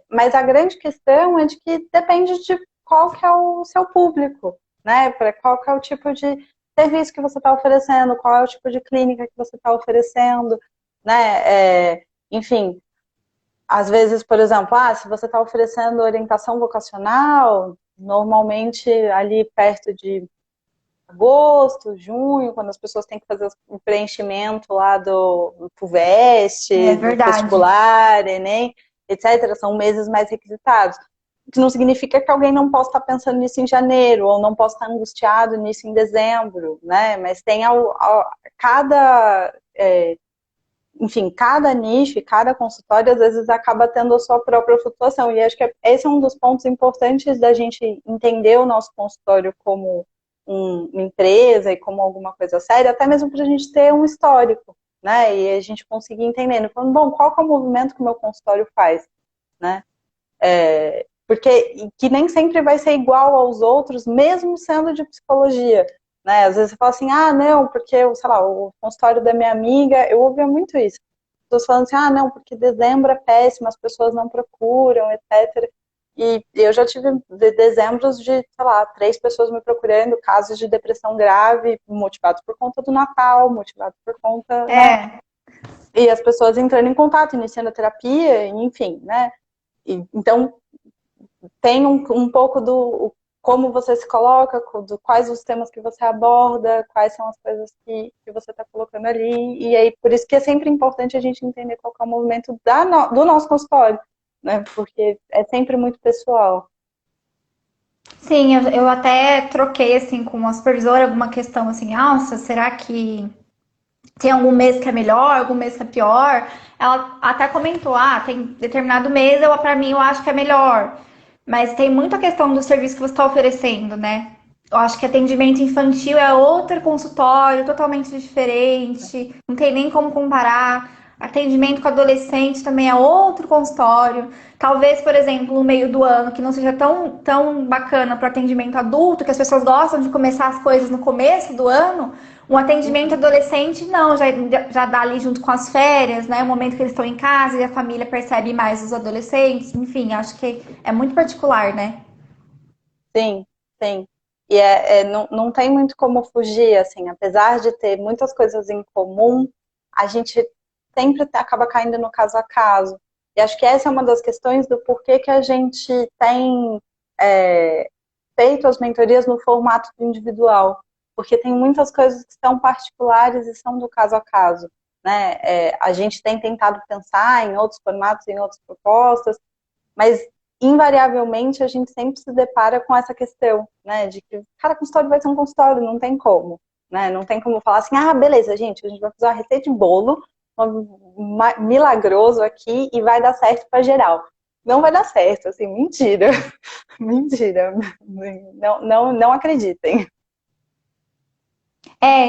Mas a grande questão é de que depende de qual que é o seu público, né? Para qual que é o tipo de serviço que você está oferecendo, qual é o tipo de clínica que você está oferecendo, né? Enfim, às vezes, por exemplo, se você está oferecendo orientação vocacional, normalmente ali perto de agosto, junho, quando as pessoas têm que fazer o preenchimento lá do É FUVEST, do verdade. vestibular, Enem, etc., são meses mais requisitados. O que não significa que alguém não possa estar pensando nisso em janeiro, ou não possa estar angustiado nisso em dezembro, né? Mas tem cada enfim, cada nicho e cada consultório às vezes acaba tendo a sua própria flutuação. E acho que esse é um dos pontos importantes da gente entender o nosso consultório como uma empresa e como alguma coisa séria, até mesmo para a gente ter um histórico, né? E a gente conseguir entender, falando, bom, qual que é o movimento que o meu consultório faz, né? Porque que nem sempre vai ser igual aos outros, mesmo sendo de psicologia. Né? Às vezes você fala assim, não, porque, sei lá, o consultório da minha amiga, eu ouvia muito isso. Pessoas falando assim, não, porque dezembro é péssimo, as pessoas não procuram, etc. E eu já tive dezembros de, sei lá, 3 pessoas me procurando, casos de depressão grave, motivados por conta do Natal, motivados por conta, né? É, E as pessoas entrando em contato, iniciando a terapia, enfim, né? Então, tem um pouco do como você se coloca, do quais os temas que você aborda, quais são as coisas que você está colocando ali. E aí, por isso que é sempre importante a gente entender qual é o movimento do nosso consultório, né? Porque é sempre muito pessoal. sim, eu até troquei assim com uma supervisora alguma questão assim, nossa, será que tem algum mês que é melhor, algum mês que é pior? Ela até comentou, tem determinado mês, para mim eu acho que é melhor. Mas tem muita questão do serviço que você está oferecendo, né? Eu acho que atendimento infantil é outro consultório, totalmente diferente, não tem nem como comparar. Atendimento com adolescente também é outro consultório. Talvez, por exemplo, no meio do ano, que não seja tão bacana para atendimento adulto, que as pessoas gostam de começar as coisas no começo do ano, um atendimento Uhum. adolescente não, já dá ali junto com as férias, né? O momento que eles estão em casa e a família percebe mais os adolescentes. Enfim, acho que é muito particular, né? Sim, sim. E não tem muito como fugir, assim, apesar de ter muitas coisas em comum, a gente sempre acaba caindo no caso a caso. E acho que essa é uma das questões do porquê que a gente tem feito as mentorias no formato individual. Porque tem muitas coisas que são particulares e são do caso a caso. Né? A gente tem tentado pensar em outros formatos, em outras propostas, mas invariavelmente a gente sempre se depara com essa questão, né, de que cada consultório vai ser um consultório, não tem como, né, não tem como falar assim, beleza, gente, a gente vai fazer uma receita de bolo milagroso aqui e vai dar certo para geral. Não vai dar certo, assim, mentira, mentira, não acreditem.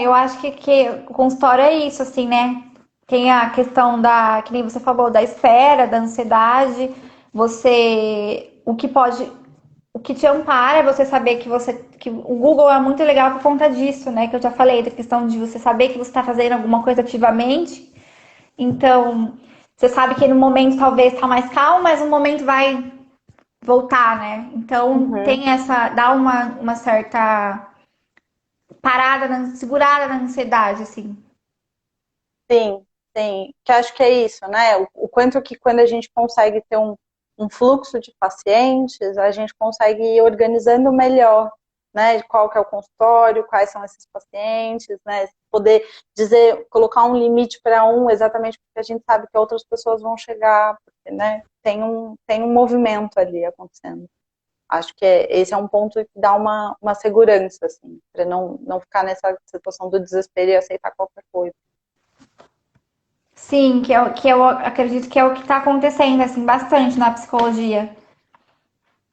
Eu acho que o consultório é isso, assim, né? Tem a questão que nem você falou, da espera, da ansiedade. O que te ampara é você saber que o Google é muito legal por conta disso, né? Que eu já falei, da questão de você saber que você está fazendo alguma coisa ativamente. Então, você sabe que no momento talvez está mais calmo, mas no momento vai voltar, né? Então, Uhum. tem dá uma certa parada, segurada na ansiedade, assim. Sim, sim, que acho que é isso, né? O quanto que quando a gente consegue ter um fluxo de pacientes, a gente consegue ir organizando melhor, né? Qual que é o consultório, quais são esses pacientes, né? Poder dizer, colocar um limite para um, exatamente porque a gente sabe que outras pessoas vão chegar, porque, né? Tem um movimento ali acontecendo. Acho que esse é um ponto que dá uma segurança, assim, para não ficar nessa situação do desespero e aceitar qualquer coisa. Sim, que eu acredito que é o que está acontecendo, assim, bastante na psicologia.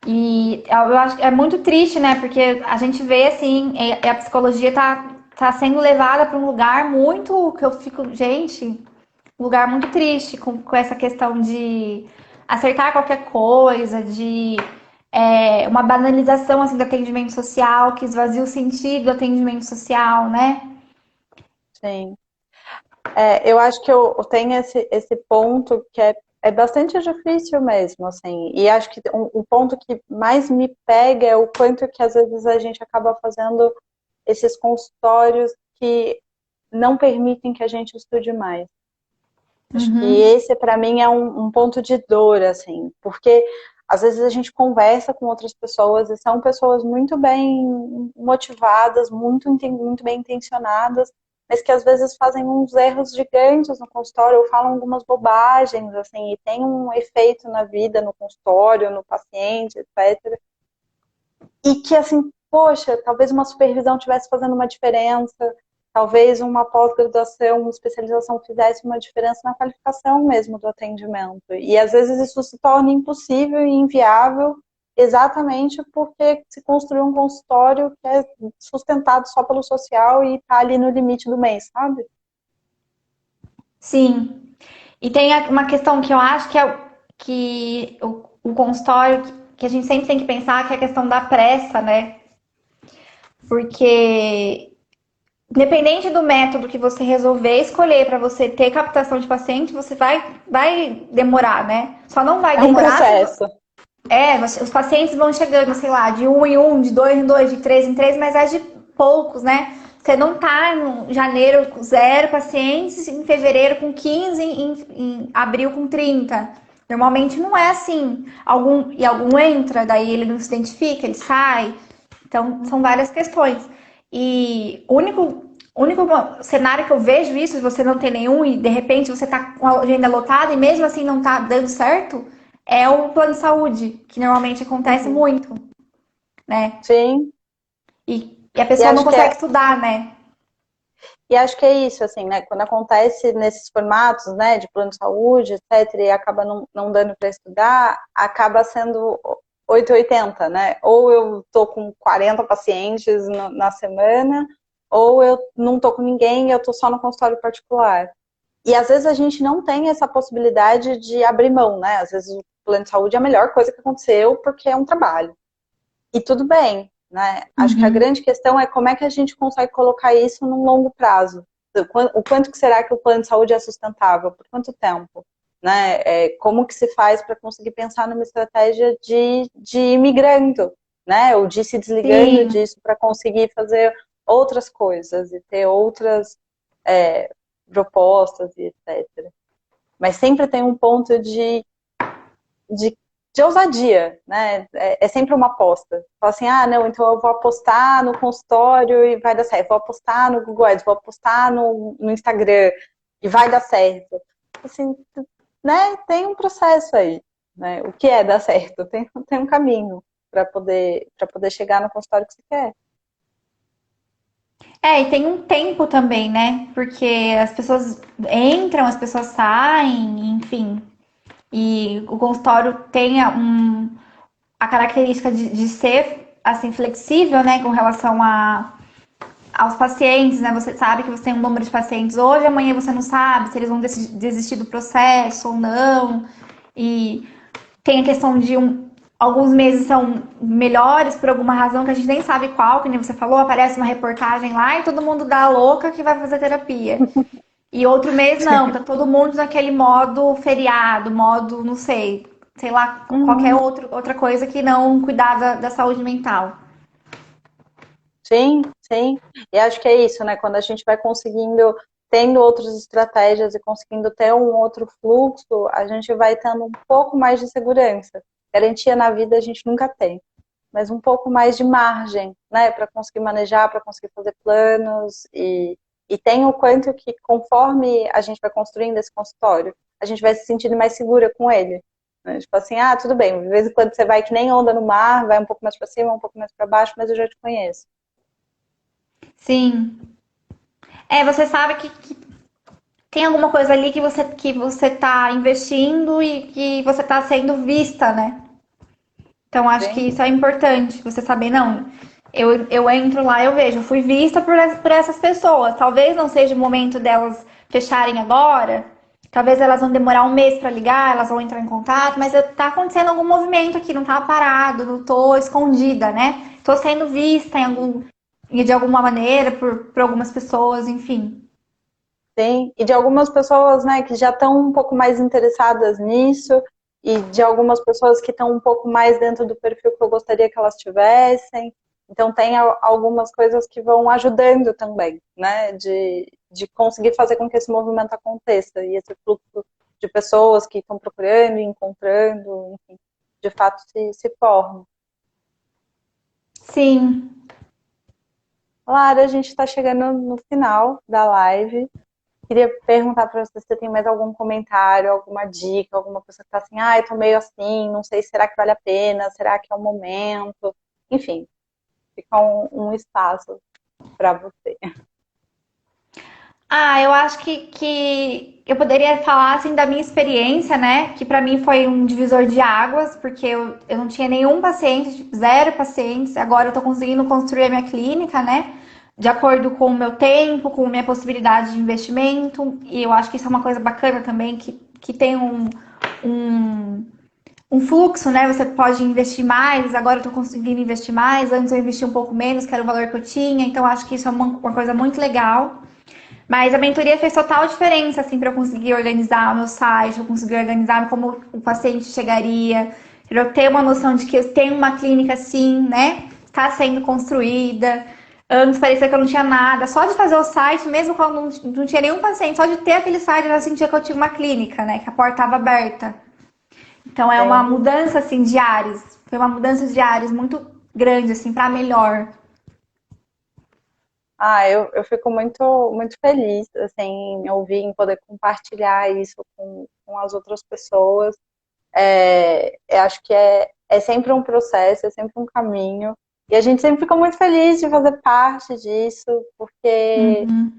E eu acho que é muito triste, né? Porque a gente vê, assim, a psicologia tá sendo levada para um lugar muito que eu fico, gente, lugar muito triste com essa questão de acertar qualquer coisa, de uma banalização assim, do atendimento social, que esvazia o sentido do atendimento social, né? Sim. Eu acho que eu tenho esse ponto que é bastante difícil mesmo, assim. E acho que o ponto que mais me pega é o quanto que às vezes a gente acaba fazendo esses consultórios que não permitem que a gente estude mais. Acho que Uhum. esse, para mim, é um ponto de dor, assim, porque às vezes a gente conversa com outras pessoas e são pessoas muito bem motivadas, muito bem intencionadas, mas que às vezes fazem uns erros gigantes no consultório ou falam algumas bobagens, assim, e tem um efeito na vida, no consultório, no paciente, etc. E que, assim, poxa, talvez uma supervisão tivesse fazendo uma diferença, talvez uma pós-graduação, uma especialização fizesse uma diferença na qualificação mesmo do atendimento. E às vezes isso se torna impossível e inviável exatamente porque se construiu um consultório que é sustentado só pelo social e está ali no limite do mês, sabe? Sim. E tem uma questão que eu acho que o consultório que a gente sempre tem que pensar, que é a questão da pressa, né? Porque independente do método que você resolver escolher para você ter captação de paciente, você vai demorar, né? Só não vai É um demorar se processo. os pacientes vão chegando, sei lá, de um em um, de dois em dois, de três em três, mas é de poucos, né? Você não tá em janeiro com 0 pacientes, em fevereiro com 15, em abril com 30. Normalmente não é assim. Algum entra, daí ele não se identifica, ele sai. Então, são várias questões. E o único cenário que eu vejo isso, se você não tem nenhum e de repente você tá com a agenda lotada e mesmo assim não tá dando certo, é o plano de saúde, que normalmente acontece Uhum. muito, né? Sim. E a E pessoa não acho que consegue estudar, né? E acho que é isso, assim, né? Quando acontece nesses formatos, né, de plano de saúde, etc., e acaba não dando para estudar, acaba sendo 880, né? Ou eu tô com 40 pacientes na semana, ou eu não tô com ninguém, eu tô só no consultório particular. E às vezes a gente não tem essa possibilidade de abrir mão, né? Às vezes o plano de saúde é a melhor coisa que aconteceu porque é um trabalho. E tudo bem, né? Acho que a Uhum. grande questão é como é que a gente consegue colocar isso num longo prazo. O quanto que será que o plano de saúde é sustentável? Por quanto tempo? Né? Como que se faz para conseguir pensar numa estratégia de ir migrando, né? Ou de ir se desligando Sim, disso para conseguir fazer outras coisas e ter outras é, propostas e etc. Mas sempre tem um ponto de, de ousadia, né? É sempre uma aposta. Fala assim, ah, não, então eu vou apostar no consultório e vai dar certo. Vou apostar no Google Ads, vou apostar no Instagram e vai dar certo. Assim, né? Tem um processo aí, né? O que é dar certo? Tem um caminho para poder chegar no consultório que você quer. e tem um tempo também, né? Porque as pessoas entram, as pessoas saem, enfim. E o consultório tem a característica de ser assim flexível, né, com relação aos pacientes, né? Você sabe que você tem um número de pacientes hoje, amanhã você não sabe se eles vão desistir do processo ou não. E tem a questão de alguns meses são melhores por alguma razão que a gente nem sabe qual, que nem você falou, aparece uma reportagem lá e todo mundo dá a louca que vai fazer terapia. E outro mês não, tá todo mundo naquele modo feriado, modo, não sei lá, qualquer Uhum. outra coisa que não cuidar da saúde mental. Sim, sim. E acho que é isso, né? Quando a gente vai conseguindo, tendo outras estratégias e conseguindo ter um outro fluxo, a gente vai tendo um pouco mais de segurança. Garantia na vida a gente nunca tem, mas um pouco mais de margem, né? Para conseguir manejar, para conseguir fazer planos e tem o quanto que conforme a gente vai construindo esse consultório, a gente vai se sentindo mais segura com ele. Né? Tipo assim, ah, tudo bem, de vez em quando você vai que nem onda no mar, vai um pouco mais para cima, um pouco mais para baixo, mas eu já te conheço. Sim. Você sabe que tem alguma coisa ali que você tá investindo e que você tá sendo vista, né? Então acho que Sim. isso é importante, você saber, não. Eu entro lá, eu vejo, eu fui vista por essas pessoas. Talvez não seja o momento delas fecharem agora, Talvez elas vão demorar um mês para ligar, elas vão entrar em contato, mas tá acontecendo algum movimento aqui, não tá parado, não tô escondida, né? Tô sendo vista de alguma maneira por algumas pessoas, enfim. Sim, e de algumas pessoas, né, que já estão um pouco mais interessadas nisso, e de algumas pessoas que estão um pouco mais dentro do perfil que eu gostaria que elas tivessem. Então tem algumas coisas que vão ajudando também, né, de conseguir fazer com que esse movimento aconteça, e esse fluxo de pessoas que estão procurando e encontrando, enfim, de fato se forma. Sim. Lara, a gente está chegando no final da live. Queria perguntar para você se você tem mais algum comentário, alguma dica, alguma coisa que tá assim, eu tô meio assim, não sei, será que vale a pena? Será que é o momento? Enfim, fica um espaço para você. Eu acho que eu poderia falar assim da minha experiência, né? Que pra mim foi um divisor de águas, porque eu não tinha nenhum paciente, tipo, zero pacientes. Agora eu tô conseguindo construir a minha clínica, né? De acordo com o meu tempo, com a minha possibilidade de investimento. E eu acho que isso é uma coisa bacana também, que tem um, um fluxo, né? Você pode investir mais, agora eu tô conseguindo investir mais. Antes eu investi um pouco menos, que era o valor que eu tinha. Então eu acho que isso é uma coisa muito legal. Mas a mentoria fez total diferença, assim, para eu conseguir organizar o meu site, eu conseguir organizar como o paciente chegaria, para eu ter uma noção de que eu tenho uma clínica, sim, né? Está sendo construída. Antes parecia que eu não tinha nada. Só de fazer o site, mesmo quando não tinha nenhum paciente, só de ter aquele site, eu já sentia que eu tinha uma clínica, né? Que a porta estava aberta. Então é uma Sim. mudança, assim, de ares. Foi uma mudança de ares muito grande, assim, para melhor. Eu fico muito feliz, assim, em ouvir, em poder compartilhar isso com as outras pessoas. Eu acho que é sempre um processo, é sempre um caminho. E a gente sempre fica muito feliz de fazer parte disso, porque Uhum.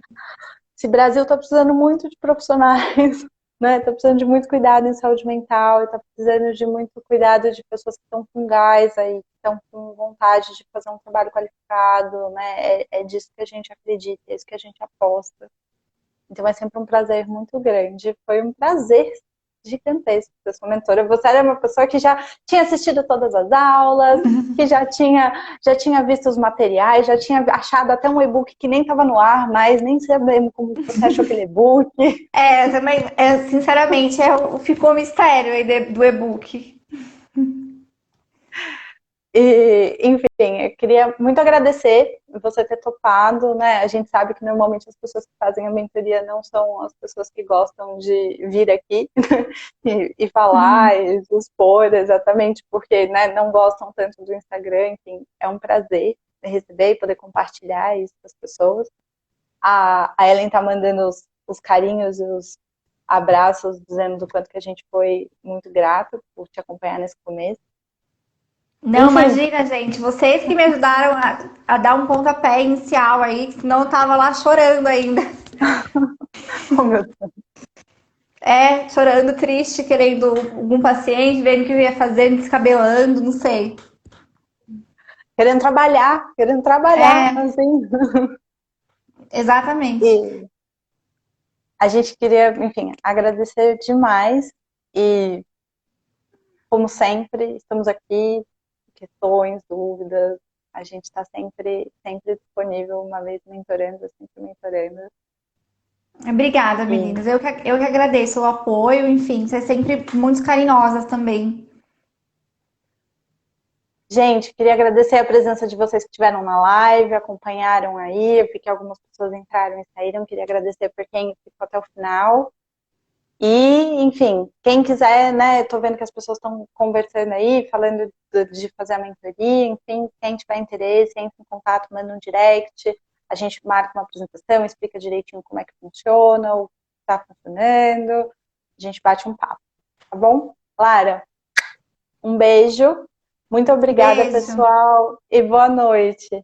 esse Brasil está precisando muito de profissionais, né? Está precisando de muito cuidado em saúde mental, está precisando de muito cuidado de pessoas que estão com gás aí, que estão com vontade de fazer um trabalho qualificado, né? É disso que a gente acredita, é isso que a gente aposta. Então é sempre um prazer muito grande. Foi um prazer gigantesco ser sua mentora. Você era uma pessoa que já tinha assistido todas as aulas, que já tinha visto os materiais, já tinha achado até um e-book que nem estava no ar, mas nem sabemos como você achou aquele e-book. Também, sinceramente, ficou um mistério aí do e-book. E, enfim, eu queria muito agradecer você ter topado, né? A gente sabe que normalmente as pessoas que fazem a mentoria não são as pessoas que gostam de vir aqui e falar e expor exatamente porque, né, não gostam tanto do Instagram. Enfim, é um prazer receber e poder compartilhar isso com as pessoas. A Ellen tá mandando os carinhos e os abraços, dizendo do quanto que a gente foi muito grato por te acompanhar nesse começo. Não, Enfim, imagina, gente, vocês que me ajudaram a dar um pontapé inicial aí, senão eu tava lá chorando ainda. oh meu Deus. Chorando, triste, querendo algum paciente, vendo o que eu ia fazer, me descabelando, não sei. Querendo trabalhar, É, assim. exatamente. E a gente queria, enfim, agradecer demais e, como sempre, estamos aqui, questões, dúvidas, a gente está sempre disponível, uma vez mentorando, sempre mentorando. Obrigada, E meninas. Eu que agradeço o apoio, enfim, vocês sempre muito carinhosas também. gente, queria agradecer a presença de vocês que estiveram na live, acompanharam aí. Eu vi que algumas pessoas entraram e saíram. Queria agradecer por quem ficou até o final. E, enfim, quem quiser, né? Estou vendo que as pessoas estão conversando aí, falando de fazer a mentoria. Enfim, quem tiver interesse, entre em contato, manda um direct. A gente marca uma apresentação, explica direitinho como é que funciona, o que está funcionando. A gente bate um papo, tá bom? Lara, um beijo. Muito obrigada, Beijo. pessoal, e boa noite.